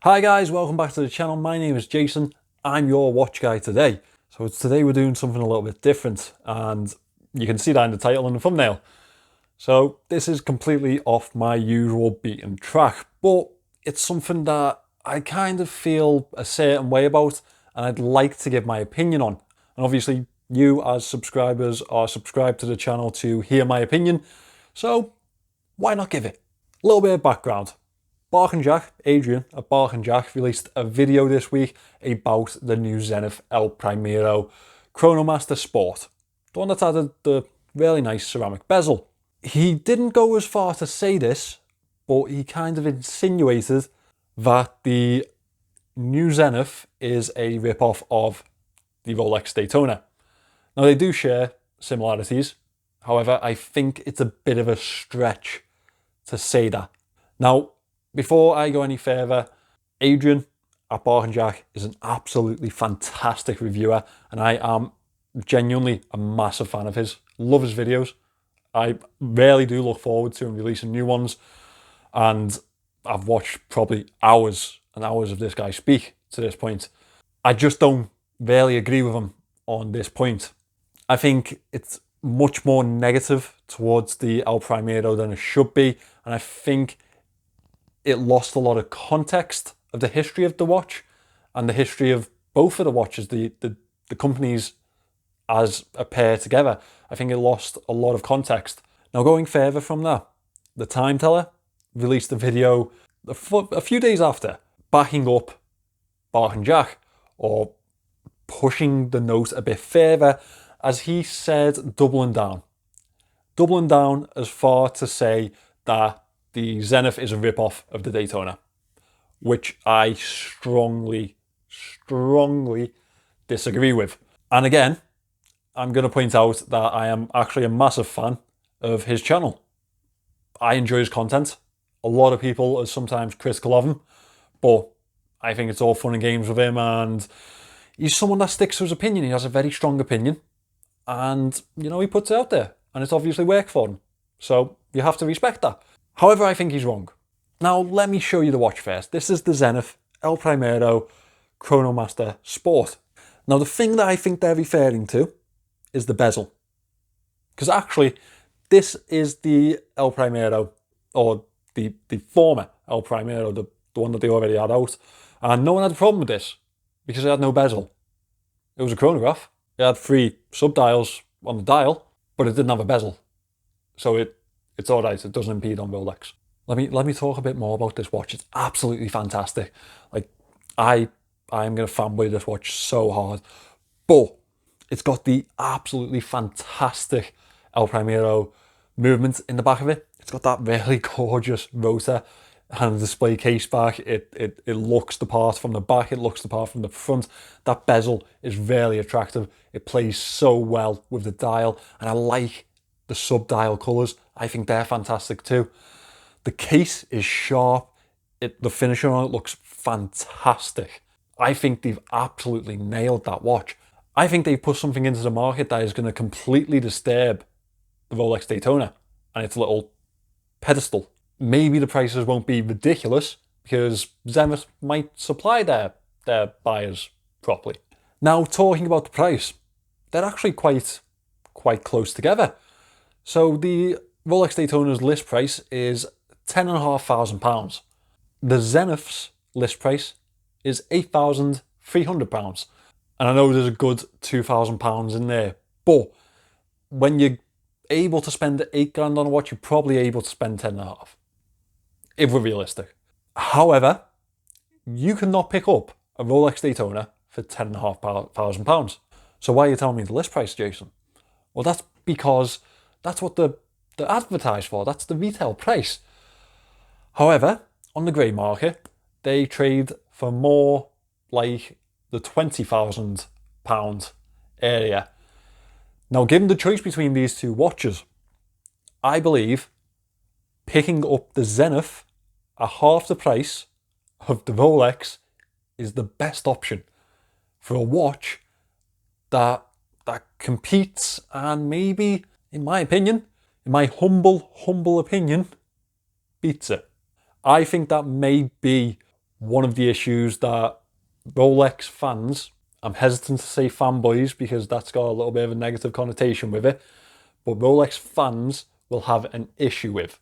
Hi guys, welcome back to the channel. My name is Jason. I'm your watch guy today. So today we're doing something a little bit different, and you can see that in the title and the thumbnail. So this is completely off my usual beaten track, but it's something that I kind of feel a certain way about and I'd like to give my opinion on. And obviously you as subscribers are subscribed to the channel to hear my opinion, so why not give it? A little bit of background. Bark and Jack, Adrian at Bark and Jack, released a video this week about the new Zenith El Primero Chronomaster Sport. The one that's added the really nice ceramic bezel. He didn't go as far to say this, but he kind of insinuated that the new Zenith is a rip-off of the Rolex Daytona. Now they do share similarities, however I think it's a bit of a stretch to say that. Now, before I go any further, Adrian at Bark and Jack is an absolutely fantastic reviewer, and I am genuinely a massive fan of his. Love his videos. I really do look forward to him releasing new ones, and I've watched probably hours and hours of this guy speak to this point. I just don't really agree with him on this point. I think it's much more negative towards the El Primero than it should be, and I think it lost a lot of context of the history of the watch and the history of both of the watches, the companies as a pair together. I think it lost a lot of context. Now, going further from that, the Time Teller released a video a few days after, backing up Bark and Jack, or pushing the note a bit further, as he said, doubling down. Doubling down as far to say that the Zenith is a rip-off of the Daytona, which I strongly disagree with. And again, I'm going to point out that I am actually a massive fan of his channel. I enjoy his content. A lot of people are sometimes critical of him, but I think it's all fun and games with him, and he's someone that sticks to his opinion. He has a very strong opinion, and you know, he puts it out there, and it's obviously worked for him. So you have to respect that. However, I think he's wrong. Now, let me show you the watch first. This is the Zenith El Primero Chronomaster Sport. Now, the thing that I think they're referring to is the bezel. Because actually, this is the El Primero, or the former El Primero, the one that they already had out. And no one had a problem with this, because it had no bezel. It was a chronograph. It had 3 subdials on the dial, but it didn't have a bezel. So it's all right. It doesn't impede on Rolex. Let me talk a bit more about this watch. It's absolutely fantastic. Like, I'm gonna fanboy this watch so hard, but it's got the absolutely fantastic El Primero movement in the back of it. It's got that really gorgeous rotor and a display case back. It looks the part from the back. It looks the part from the front. That bezel is really attractive. It plays so well with the dial, and I like the sub-dial colours. I think they're fantastic too. The case is sharp. The finishing on it looks fantastic. I think they've absolutely nailed that watch. I think they've put something into the market that is going to completely disturb the Rolex Daytona and its little pedestal. Maybe the prices won't be ridiculous, because Zenith might supply their buyers properly. Now, talking about the price, they're actually quite close together. So the Rolex Daytona's list price is £10,500. The Zenith's list price is £8,300. And I know there's a good £2,000 in there, but when you're able to spend £8,000 on a watch, you're probably able to spend 10.5, if we're realistic. However, you cannot pick up a Rolex Daytona for £10,500. So why are you telling me the list price, Jason? Well, that's because that's what they're advertised for. That's the retail price. However, on the grey market, they trade for more like the £20,000 area. Now, given the choice between these two watches, I believe picking up the Zenith at half the price of the Rolex is the best option for a watch that competes, and maybe, in my opinion, in my humble opinion, beats it. I think that may be One of the issues that Rolex fans, I'm hesitant to say fanboys because that's got a little bit of a negative connotation with it, but Rolex fans will have an issue with.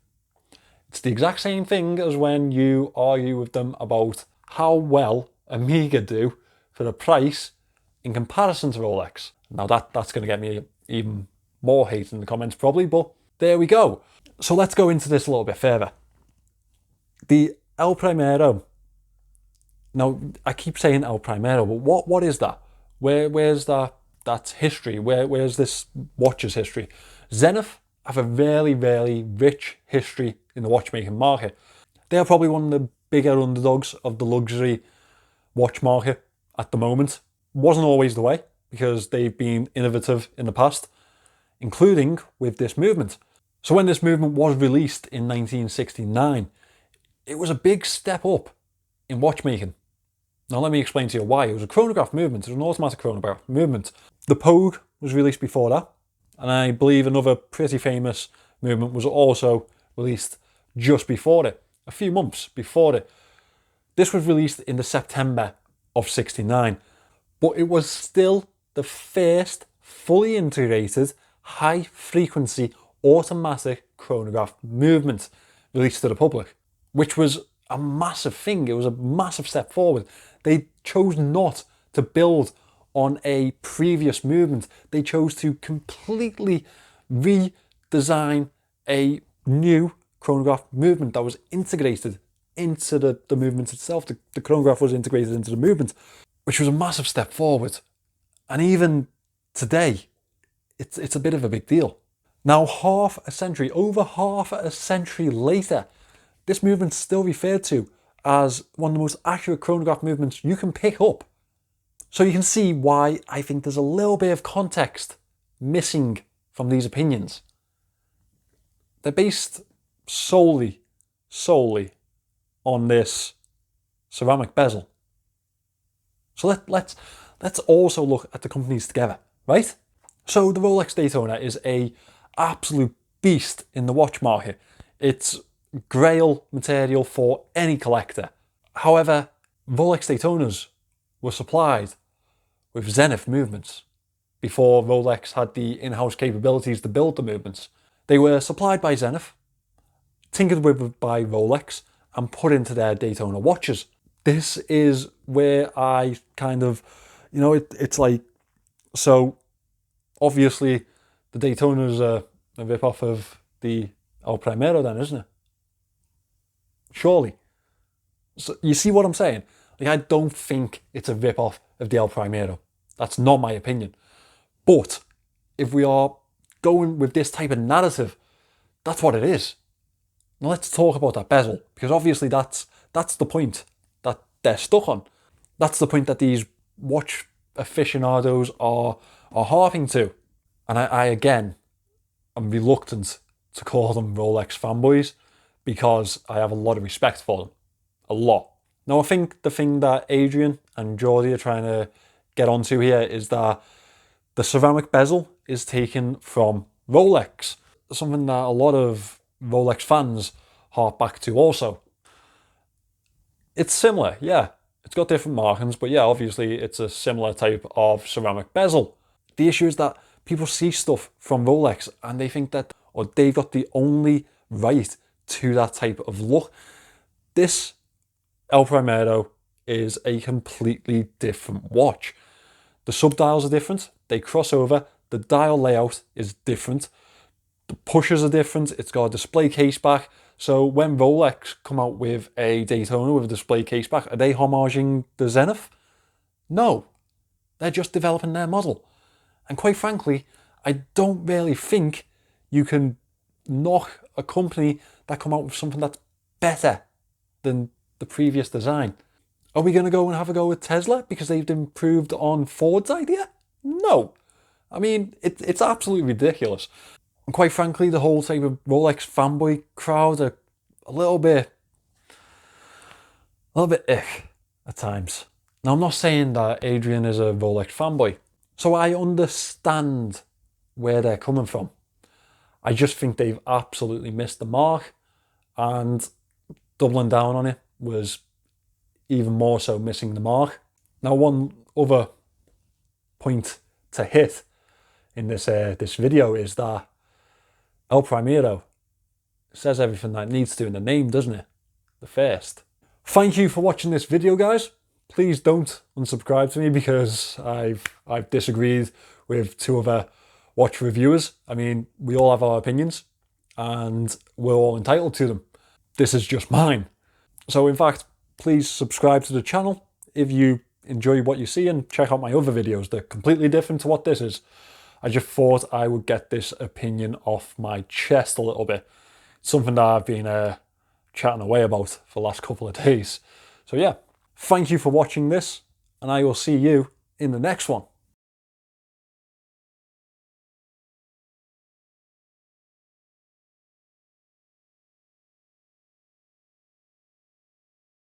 It's the exact same thing as when you argue with them about how well Omega do for the price in comparison to Rolex. Now that's going to get me even more hate in the comments probably, but there we go. So let's go into this a little bit further. The El Primero. Now, I keep saying El Primero, but what is that? Where's that's history? Where's this watch's history? Zenith have a very, very rich history in the watchmaking market. They are probably one of the bigger underdogs of the luxury watch market at the moment. Wasn't always the way because they've been innovative in the past, including with this movement. So when this movement was released in 1969, it was a big step up in watchmaking. Now let me explain to you why. It was a chronograph movement. It was an automatic chronograph movement. The Pogue was released before that, and I believe another pretty famous movement was also released just before it, a few months before it. This was released in the September of 69, but it was still the first fully integrated high frequency automatic chronograph movement released to the public, which was a massive thing. It was a massive step forward. They chose not to build on a previous movement. They chose to completely redesign a new chronograph movement that was integrated into the movement itself. The chronograph was integrated into the movement, which was a massive step forward. And even today, it's a bit of a big deal. Now, over half a century later, this movement's still referred to as one of the most accurate chronograph movements you can pick up. So you can see why I think there's a little bit of context missing from these opinions. They're based solely on this ceramic bezel. So let's also look at the companies together, right? So the Rolex Daytona is a absolute beast in the watch market. It's grail material for any collector. However, Rolex Daytonas were supplied with Zenith movements before Rolex had the in-house capabilities to build the movements. They were supplied by Zenith, tinkered with by Rolex, and put into their Daytona watches. This is where I kind of, it's like, so obviously the Daytona's a rip-off of the El Primero then, isn't it? Surely. So you see what I'm saying? Like, I don't think it's a rip-off of the El Primero. That's not my opinion. But if we are going with this type of narrative, that's what it is. Now let's talk about that bezel, because obviously that's the point that they're stuck on. That's the point that these watch aficionados are harping to. And I again, I'm reluctant to call them Rolex fanboys because I have a lot of respect for them. A lot. Now I think the thing that Adrian and Geordie are trying to get onto here is that the ceramic bezel is taken from Rolex. Something that a lot of Rolex fans harp back to also. It's similar, yeah. It's got different markings, but yeah, obviously it's a similar type of ceramic bezel. The issue is that people see stuff from Rolex and they think that, or they've got the only right to that type of look. This El Primero is a completely different watch. The subdials are different, they cross over, the dial layout is different, the pushers are different, it's got a display case back. So when Rolex come out with a Daytona with a display case back, are they homaging the Zenith? No, they're just developing their model. And quite frankly, I don't really think you can knock a company that come out with something that's better than the previous design. Are we going to go and have a go with Tesla because they've improved on Ford's idea? No. I mean, it's absolutely ridiculous. And quite frankly, the whole type of Rolex fanboy crowd are a little bit ick at times. Now, I'm not saying that Adrian is a Rolex fanboy, so I understand where they're coming from. I just think they've absolutely missed the mark, and doubling down on it was even more so missing the mark. Now, one other point to hit in this video is that El Primero says everything that it needs to in the name, doesn't it? The first. Thank you for watching this video, guys. Please don't unsubscribe to me because I've disagreed with 2 other watch reviewers. I mean, we all have our opinions and we're all entitled to them. This is just mine. So in fact, please subscribe to the channel if you enjoy what you see, and check out my other videos. They're completely different to what this is. I just thought I would get this opinion off my chest a little bit. It's something that I've been chatting away about for the last couple of days. So yeah, thank you for watching this, and I will see you in the next one.